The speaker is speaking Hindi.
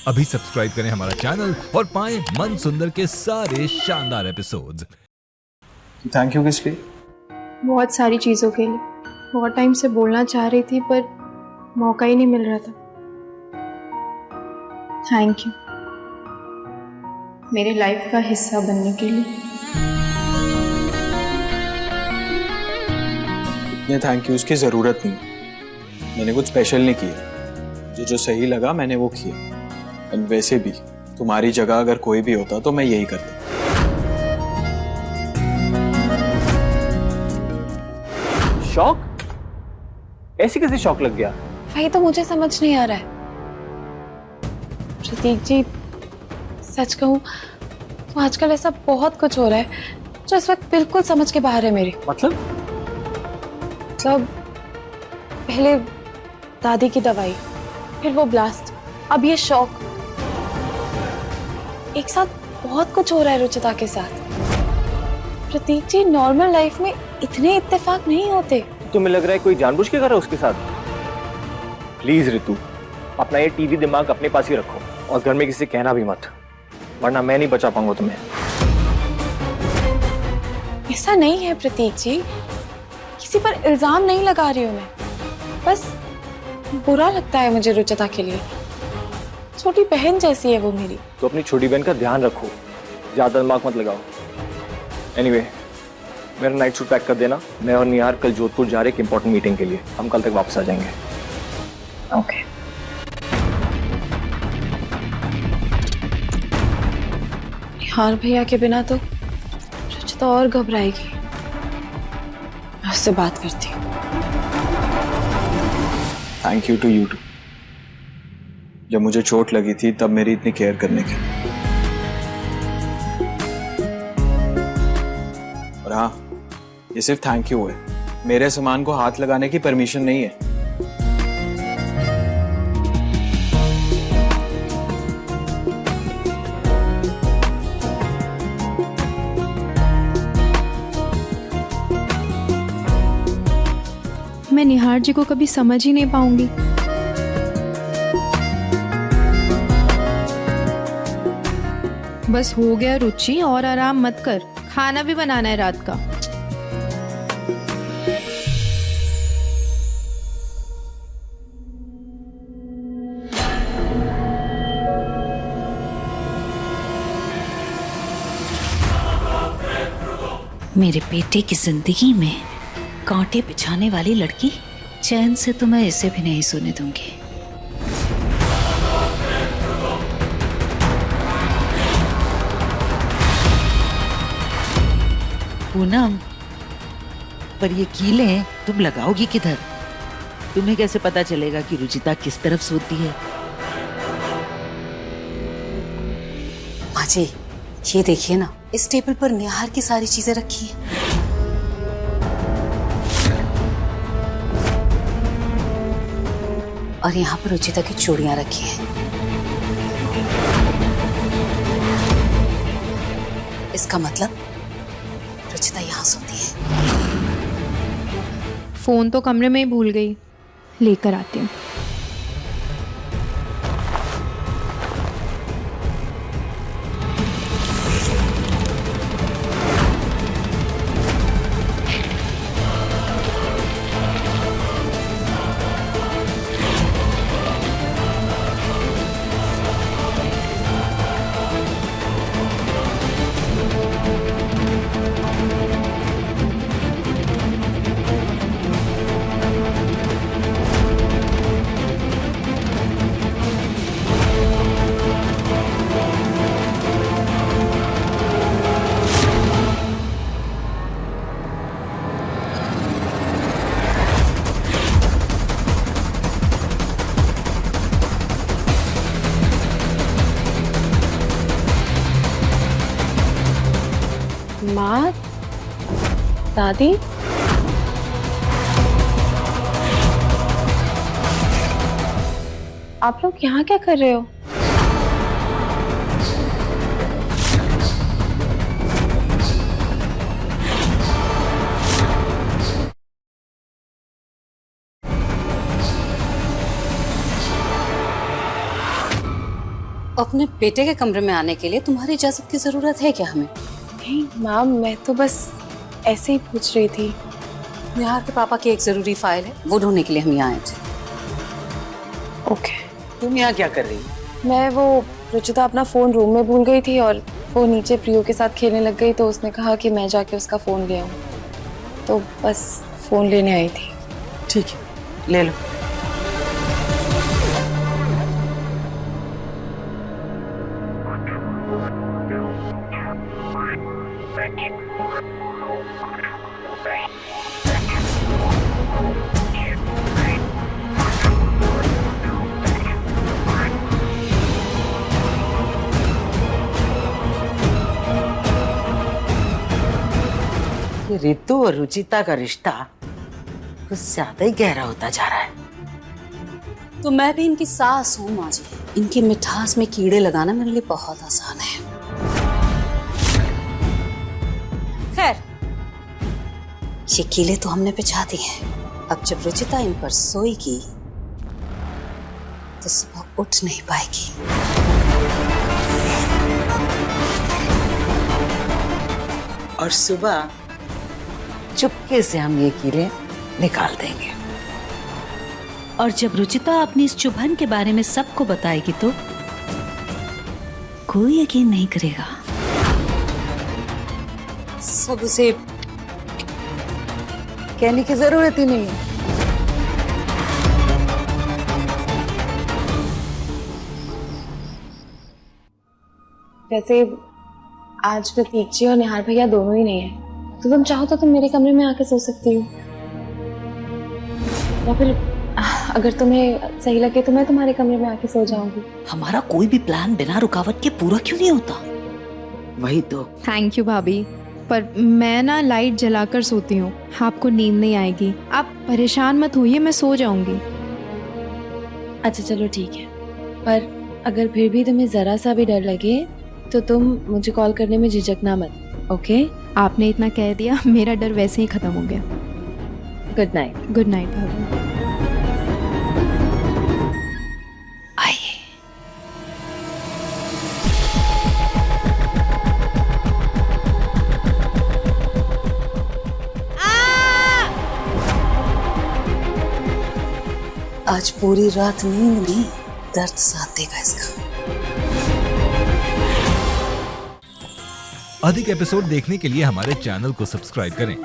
अभी सब्सक्राइब करें हमारा चैनल और पाएं मन सुंदर के सारे शानदार एपिसोड्स। थैंक यू किस लिए? बहुत सारी चीज़ों के लिए। बहुत टाइम से बोलना चाह रही थी पर मौका ही नहीं मिल रहा था। थैंक यू मेरे लाइफ का हिस्सा बनने के लिए। इतने थैंक यूज की ज़रूरत नहीं। मैंने कुछ स्पेशल नहीं किया। मुझे जो सही लगा मैंने वो किया। और वैसे भी तुम्हारी जगह अगर कोई भी होता तो मैं यही करता। शॉक? ऐसी कैसे शॉक लग गया? वही तो मुझे समझ नहीं आ रहा है। प्रतीक जी सच कहूं तो आजकल ऐसा बहुत कुछ हो रहा है जो इस वक्त बिल्कुल समझ के बाहर है मेरे। मतलब पहले दादी की दवाई, फिर वो ब्लास्ट, अब ये शॉक। एक साथ बहुत कुछ हो रहा है रुचिता के साथ। प्रतीक जी नॉर्मल लाइफ में इतने इत्तेफाक नहीं होते। तुम्हें लग रहा है कोई जानबूझ के कर रहा है उसके साथ? प्लीज रितु, अपना ये टीवी दिमाग अपने पास ही रखो और घर में किसी से कहना भी मत, वरना मैं नहीं बचा पाऊंगा तुम्हें। ऐसा नहीं है प्रतीक जी, किसी पर इल्जाम नहीं लगा रही हूं मैं। बस बुरा लगता है मुझे रुचिता के लिए। छोटी बहन जैसी है वो मेरी। तो अपनी छोटी बहन का ध्यान रखो, ज्यादा दिमाग मत लगाओ। एनीवे, मेरा नाइट सूट पैक कर देना। मैं और निहार कल जोधपुर जा रहे एक इंपॉर्टेंट मीटिंग के लिए। हम कल तक वापस आ जाएंगे। ओके। निहार भैया के बिना तो रुचिता और घबराएगी। मैं उससे बात करती हूँ। Thank you too you too. जब मुझे चोट लगी थी तब मेरी इतनी केयर करने की। और हाँ, ये सिर्फ थैंक यू है, मेरे सामान को हाथ लगाने की परमिशन नहीं है। मैं निहार जी को कभी समझ ही नहीं पाऊंगी। बस हो गया रुचि, और आराम मत कर, खाना भी बनाना है रात का। मेरे बेटे की जिंदगी में कांटे बिछाने वाली लड़की, चैन से तो मैं इसे भी नहीं सोने दूंगी। पूनम, पर ये कीलें तुम लगाओगी किधर? तुम्हें कैसे पता चलेगा कि रुचिता किस तरफ सोती है? माँ जी, ये देखिए ना, इस टेबल पर निहार की सारी चीजें रखी हैं। और यहाँ पर रुचिता की चूड़ियां रखी हैं। इसका मतलब रुचिता यहाँ सोती है। फोन तो कमरे में ही भूल गई, लेकर आती हूँ। माँ, दादी, आप लोग यहाँ क्या कर रहे हो? अपने बेटे के कमरे में आने के लिए तुम्हारी इजाजत की जरूरत है क्या हमें? नहीं मैम, मैं तो बस ऐसे ही पूछ रही थी। निहार के पापा की एक जरूरी फाइल है, वो ढूंढने के लिए हम यहाँ आए थे। ओके। तुम यहाँ क्या कर रही हो? मैं वो रुचिता अपना फोन रूम में भूल गई थी और वो नीचे प्रियो के साथ खेलने लग गई, तो उसने कहा कि मैं जाके उसका फोन ले आऊं, तो बस फोन लेने आई थी। ठीक है, ले लो। ये रितु और रुचिता का रिश्ता कुछ ज्यादा ही गहरा होता जा रहा है। तो मैं भी इनकी सास हूँ माँ जी। इनकी मिठास में कीड़े लगाना मेरे लिए बहुत आसान है। खैर, ये कीले तो हमने बिछा दिए हैं। अब जब रुचिता इन पर सोएगी तो सुबह उठ नहीं पाएगी। और सुबह चुपके से हम ये कीड़े निकाल देंगे। और जब रुचिता अपनी इस चुभन के बारे में सबको बताएगी तो कोई यकीन नहीं करेगा। सब उसे कहने की जरूरत ही नहीं है। वैसे आज प्रतीक जी और निहार भैया दोनों ही नहीं है, तो तुम चाहो तो तुम मेरे कमरे में आके सो सकती हो, या फिर अगर तुम्हें सही लगे तो मैं तुम्हारे कमरे में आके सो जाऊंगी। हमारा कोई भी प्लान बिना रुकावट के पूरा क्यों नहीं होता? वही तो। थैंक यू भाभी, पर मैं ना लाइट जलाकर सोती हूँ, आपको नींद नहीं आएगी। आप परेशान मत होइए, मैं सो जाऊंगी। अच्छा चलो ठीक है, पर अगर फिर भी तुम्हें जरा सा भी डर लगे तो तुम मुझे कॉल करने में झिझकना मत। ओके? आपने इतना कह दिया, मेरा डर वैसे ही खत्म हो गया। Good night. गुड नाइट भाभी। आइए। आज पूरी रात नींद नहीं, दर्द साथ देगा इसका। अधिक एपिसोड देखने के लिए हमारे चैनल को सब्सक्राइब करें